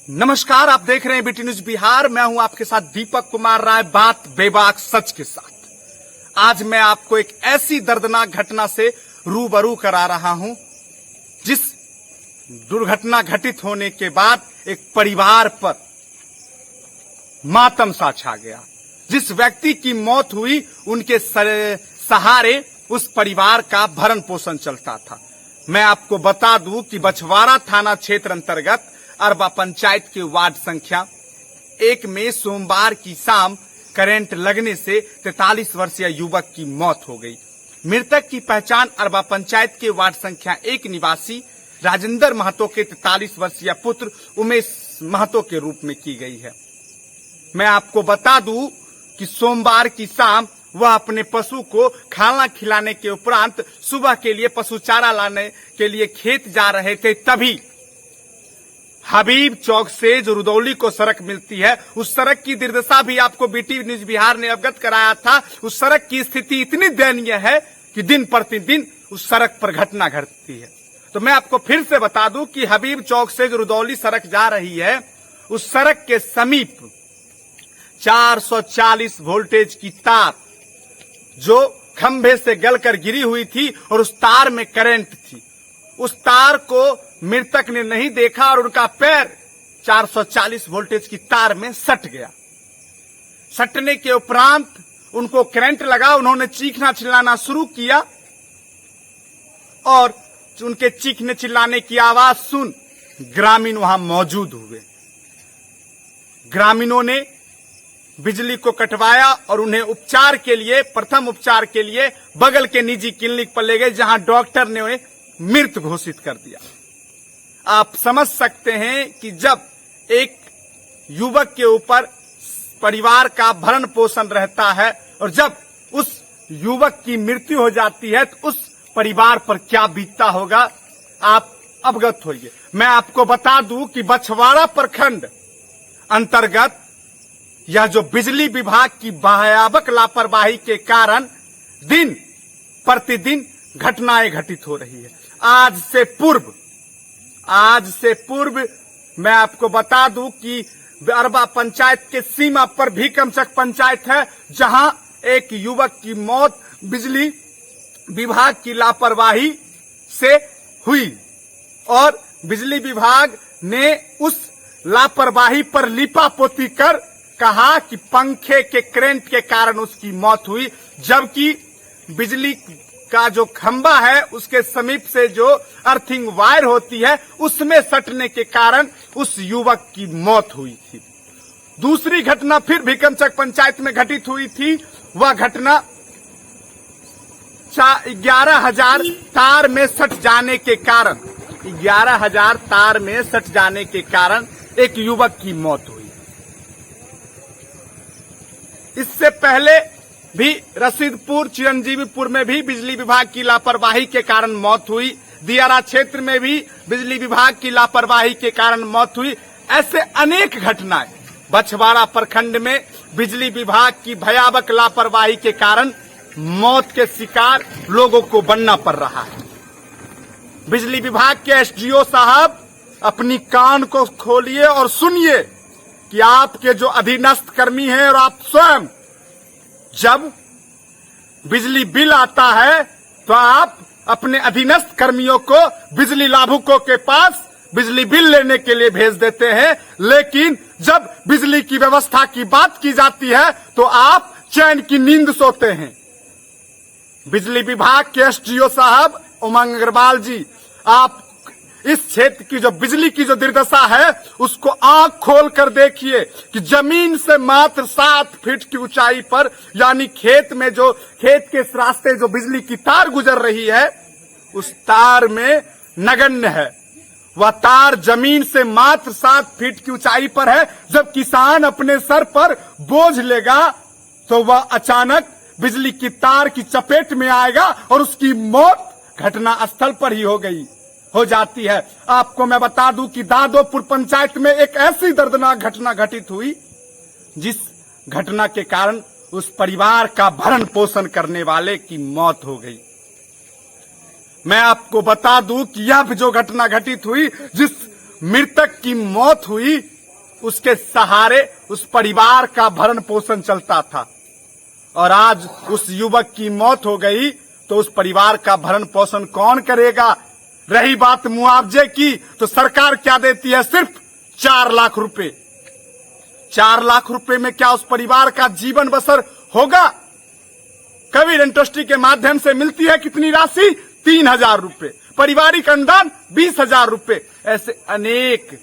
नमस्कार, आप देख रहे हैं बीटी न्यूज बिहार। मैं हूं आपके साथ दीपक कुमार राय, बात बेबाक सच के साथ। आज मैं आपको एक ऐसी दर्दनाक घटना से रूबरू करा रहा हूं जिस दुर्घटना घटित होने के बाद एक परिवार पर मातम सा छा गया। जिस व्यक्ति की मौत हुई उनके सहारे उस परिवार का भरण पोषण चलता था। मैं आपको बता दूं कि बछवाड़ा थाना क्षेत्र अंतर्गत अरबा पंचायत के वार्ड संख्या 1 में सोमवार की शाम करंट लगने से 43 वर्षीय युवक की मौत हो गई। मृतक की पहचान अरबा पंचायत के वार्ड संख्या 1 निवासी राजेंद्र महतो के 43 वर्षीय पुत्र उमेश महतो के रूप में की गई है। मैं आपको बता दूं कि सोमवार की शाम वह अपने पशु को खाना खिलाने के उपरांत सुबह के लिए पशु चारा लाने के लिए खेत जा रहे थे। तभी हबीब चौक से जो रुदौली को सड़क मिलती है, उस सड़क की दुर्दशा भी आपको बीटी न्यूज बिहार ने अवगत कराया था। उस सड़क की स्थिति इतनी दयनीय है कि दिन प्रतिदिन उस सड़क पर घटना घटती है। तो मैं आपको फिर से बता दूं कि हबीब चौक से जो रुदौली सड़क जा रही है, उस सड़क के समीप 440 वोल्टेज की तार जो खंभे से गलकर गिरी हुई थी और उस तार में करंट थी। उस तार को मृतक ने नहीं देखा और उनका पैर 440 वोल्टेज की तार में सट गया। सटने के उपरांत उनको करंट लगा। उन्होंने चीखना चिल्लाना शुरू किया और उनके चीखने चिल्लाने की आवाज सुन ग्रामीण वहां मौजूद हुए। ग्रामीणों ने बिजली को कटवाया और उन्हें उपचार के लिए, प्रथम उपचार के लिए बगल के निजी क्लिनिक पर ले गए, जहां डॉक्टर ने उन्हें मृत घोषित कर दिया। आप समझ सकते हैं कि जब एक युवक के ऊपर परिवार का भरण पोषण रहता है और जब उस युवक की मृत्यु हो जाती है तो उस परिवार पर क्या बीतता होगा, आप अवगत होइए। मैं आपको बता दूं कि बछवाड़ा प्रखंड अंतर्गत यह जो बिजली विभाग की भयावह लापरवाही के कारण दिन प्रतिदिन घटनाएं घटित हो रही है। आज से पूर्व मैं आपको बता दूं कि अरबा पंचायत के सीमा पर भीकमचक पंचायत है, जहां एक युवक की मौत बिजली विभाग की लापरवाही से हुई और बिजली विभाग ने उस लापरवाही पर लीपापोती कर कहा कि पंखे के करंट के कारण उसकी मौत हुई, जबकि बिजली का जो खंबा है उसके समीप से जो अर्थिंग वायर होती है उसमें सटने के कारण उस युवक की मौत हुई थी। दूसरी घटना फिर भीकमचक पंचायत में घटित हुई थी। वह घटना 11,000 तार में सट जाने के कारण 11,000 तार में सट जाने के कारण एक युवक की मौत हुई। इससे पहले भी रशीदपुर, चिरंजीवीपुर में भी बिजली विभाग की लापरवाही के कारण मौत हुई। दियारा क्षेत्र में भी बिजली विभाग की लापरवाही के कारण मौत हुई। ऐसे अनेक घटनाएं बछवाड़ा प्रखंड में बिजली विभाग की भयावह लापरवाही के कारण मौत के शिकार लोगों को बनना पड़ रहा है। बिजली विभाग के एसडीओ साहब, अपनी कान को खोलिए और सुनिए कि आपके जो अधीनस्थ कर्मी हैं और आप स्वयं, जब बिजली बिल आता है तो आप अपने अधीनस्थ कर्मियों को बिजली लाभुकों के पास बिजली बिल लेने के लिए भेज देते हैं, लेकिन जब बिजली की व्यवस्था की बात की जाती है तो आप चैन की नींद सोते हैं। बिजली विभाग के एसडीओ साहब उमंग अग्रवाल जी, आप इस क्षेत्र की जो बिजली की जो दुर्दशा है उसको आंख खोल कर देखिए कि जमीन से मात्र 7 फीट की ऊंचाई पर, यानी खेत के रास्ते जो बिजली की तार गुजर रही है उस तार में नगण्य है। वह तार जमीन से मात्र 7 फीट की ऊंचाई पर है। जब किसान अपने सर पर बोझ लेगा तो वह अचानक बिजली की तार की चपेट में आएगा और उसकी मौत घटना स्थल पर ही हो गई। हो जाती है। आपको मैं बता दूं कि दादोपुर पंचायत में एक ऐसी दर्दनाक घटना घटित हुई जिस घटना के कारण उस परिवार का भरण पोषण करने वाले की मौत हो गई। मैं आपको बता दूं कि यह जो घटना घटित हुई, जिस मृतक की मौत हुई, उसके सहारे उस परिवार का भरण पोषण चलता था और आज उस युवक की मौत हो गई तो उस परिवार का भरण पोषण कौन करेगा। रही बात मुआवजे की, तो सरकार क्या देती है? सिर्फ 4 लाख रुपए। 4 लाख रुपए में क्या उस परिवार का जीवन बसर होगा? कबीर इंडस्ट्री के माध्यम से मिलती है कितनी राशि? 3,000 रुपए। पारिवारिक अनुदान 20,000 रुपए। ऐसे अनेक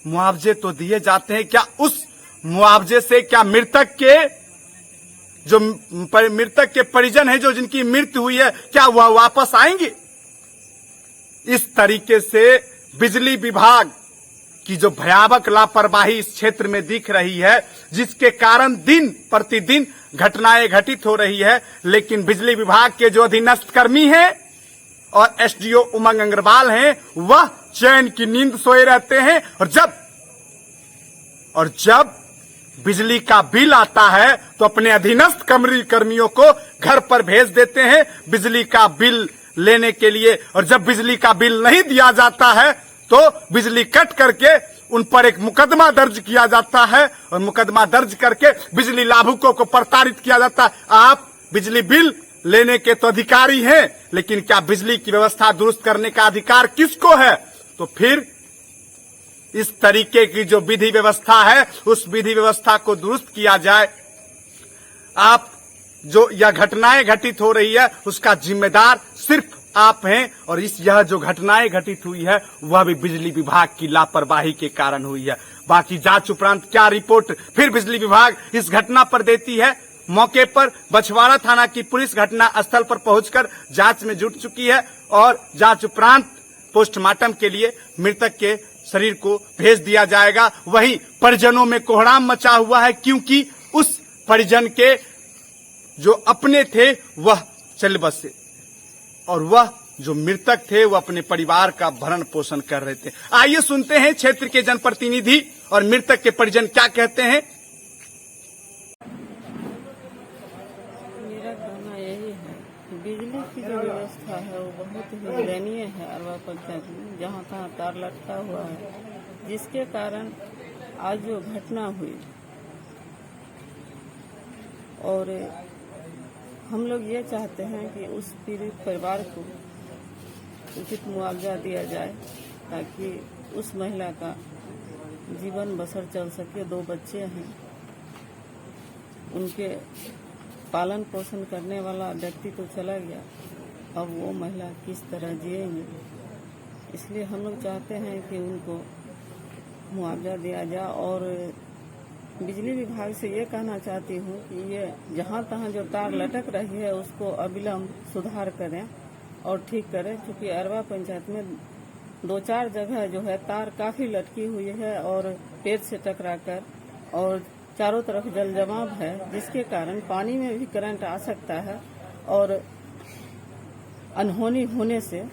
मुआवजे तो दिए जाते हैं। क्या उस मुआवजे से क्या मृतक के परिजन हैं, जो जिनकी मृत्यु हुई है, क्या वह वापस आएंगे? इस तरीके से बिजली विभाग की जो भयावह लापरवाही इस क्षेत्र में दिख रही है, जिसके कारण दिन प्रतिदिन घटनाएं घटित हो रही है, लेकिन बिजली विभाग के जो अधीनस्थ कर्मी हैं और एसडीओ उमंग अग्रवाल हैं, वह चैन की नींद सोए रहते हैं। और जब बिजली का बिल आता है तो अपने अधीनस्थ कर्मियों को घर पर भेज देते हैं बिजली का बिल लेने के लिए। और जब बिजली का बिल नहीं दिया जाता है तो बिजली कट करके उन पर एक मुकदमा दर्ज किया जाता है और मुकदमा दर्ज करके बिजली लाभुकों को प्रताड़ित किया जाता है। आप बिजली बिल लेने के तो अधिकारी हैं, लेकिन क्या बिजली की व्यवस्था दुरुस्त करने का अधिकार किसको है? तो फिर इस तरीके की जो विधि व्यवस्था है, उस विधि व्यवस्था को दुरुस्त किया जाए। आप जो यह घटनाएं घटित हो रही है, उसका जिम्मेदार सिर्फ आप हैं और यह जो घटनाएं घटित हुई है, वह भी बिजली विभाग की लापरवाही के कारण हुई है। बाकी जांच उपरांत क्या रिपोर्ट फिर बिजली विभाग इस घटना पर देती है? मौके पर बछवाड़ा थाना की पुलिस घटना स्थल पर पहुंचकर जांच में जुट चुकी है और जांच उपरांत पोस्टमार्टम के लिए मृतक के शरीर को भेज दिया जाएगा। वहीं परिजनों में कोहराम मचा हुआ है, क्योंकि उस परिजन के जो अपने थे वह चल बसे और वह जो मृतक थे वह अपने परिवार का भरण पोषण कर रहे थे। आइए सुनते हैं क्षेत्र के जनप्रतिनिधि और मृतक के परिजन क्या कहते हैं। मेरा कहना यही है, बिजली की जो व्यवस्था है वो बहुत ही दयनीय है अरवा पंचायत में। जहाँ तहाँ तार लटका हुआ है, जिसके कारण आज जो घटना हुई और हम लोग ये चाहते हैं कि उस पीड़ित परिवार को उचित मुआवजा दिया जाए ताकि उस महिला का जीवन बसर चल सके। 2 बच्चे हैं, उनके पालन पोषण करने वाला व्यक्ति तो चला गया, अब वो महिला किस तरह जिएंगे। इसलिए हम लोग चाहते हैं कि उनको मुआवजा दिया जाए और बिजली विभाग से ये कहना चाहती हूँ कि ये जहाँ तहाँ जो तार लटक रही है उसको अविलंब सुधार करें और ठीक करें, क्योंकि अरवा पंचायत में 2-4 जगह जो है तार काफी लटकी हुई है और पेड़ से टकराकर और चारों तरफ जल जमाव है, जिसके कारण पानी में भी करंट आ सकता है और अनहोनी होने से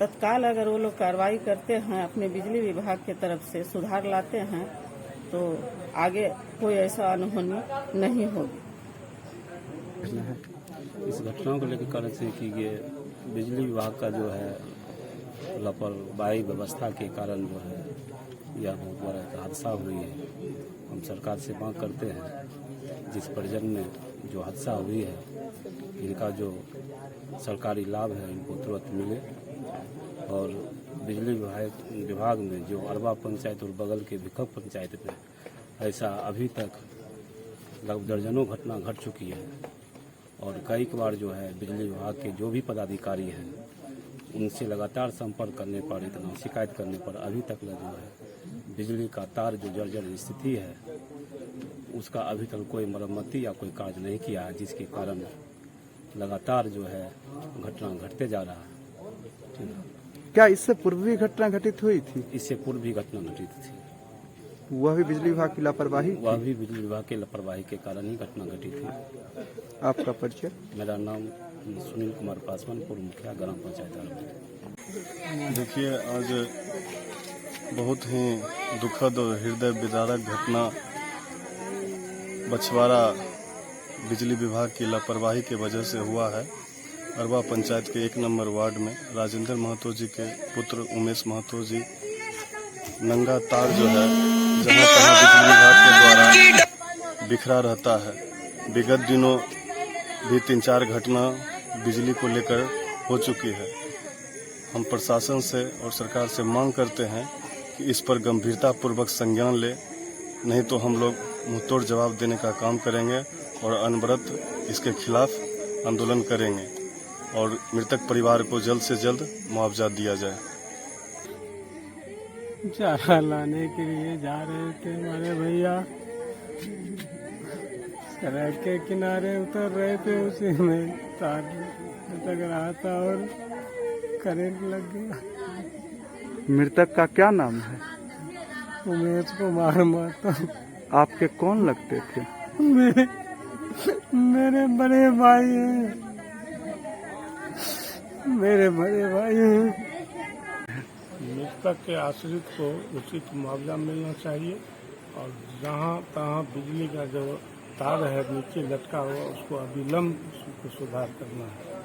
तत्काल अगर वो लोग कार्रवाई करते हैं, अपने बिजली विभाग की तरफ से सुधार लाते हैं, तो आगे कोई ऐसा अनहोनी नहीं होगी। इस घटना को लेकर कारण से कि ये बिजली विभाग का जो है लापरवाही व्यवस्था के कारण जो है यह बहुत बड़ा एक हादसा हुई है। हम सरकार से मांग करते हैं जिस परिजन में जो हादसा हुई है, इनका जो सरकारी लाभ है इनको तुरंत मिले और बिजली विभाग में जो अरवा पंचायत और बगल के भिखक पंचायत में ऐसा अभी तक लगभग दर्जनों घटना घट चुकी है और कई बार जो है बिजली विभाग के जो भी पदाधिकारी हैं उनसे लगातार संपर्क करने पर, इतना शिकायत करने पर अभी तक जो है बिजली का तार जो जर्जर स्थिति है उसका अभी तक कोई मरम्मती या कोई कार्य नहीं किया है, जिसके कारण लगातार जो है घटना घटते जा रहा है। क्या इससे पूर्व भी घटना घटित हुई थी? इससे पूर्व भी घटना घटित थी। वह भी बिजली विभाग की लापरवाही? वह भी बिजली विभाग के लापरवाही के कारण ही घटना घटी थी। आपका परिचय? मेरा नाम सुनील कुमार पासवान, पूर्व मुखिया ग्राम पंचायत। देखिए, आज बहुत ही दुखद और हृदय विदारक घटना बछवाड़ा बिजली विभाग की लापरवाही की वजह से हुआ है। अरबा पंचायत के 1 नंबर वार्ड में राजेंद्र महतो जी के पुत्र उमेश महतो जी नंगा तार जो है जहां तहां बिजली विभाग के द्वारा बिखरा रहता है। विगत दिनों भी 3-4 घटना बिजली को लेकर हो चुकी है। हम प्रशासन से और सरकार से मांग करते हैं कि इस पर गंभीरता पूर्वक संज्ञान ले, नहीं तो हम लोग मुंहतोड़ जवाब देने का काम करेंगे और अनवरत इसके खिलाफ आंदोलन करेंगे और मृतक परिवार को जल्द से जल्द मुआवजा दिया जाए। चारा लाने के लिए जा रहे थे हमारे भैया, सड़क के किनारे उतर रहे थे, उसी में तार लटक रहा था और करंट लग गया। मृतक का क्या नाम है? उमेश कुमार महतो। आपके कौन लगते थे? मेरे बड़े भाई हैं, मेरे बड़े भाई हैं। मृतक के आश्रित को उचित मुआवजा मिलना चाहिए और जहाँ तहाँ बिजली का जो तार है नीचे लटका हुआ उसको अविलंब उसको सुधार करना है।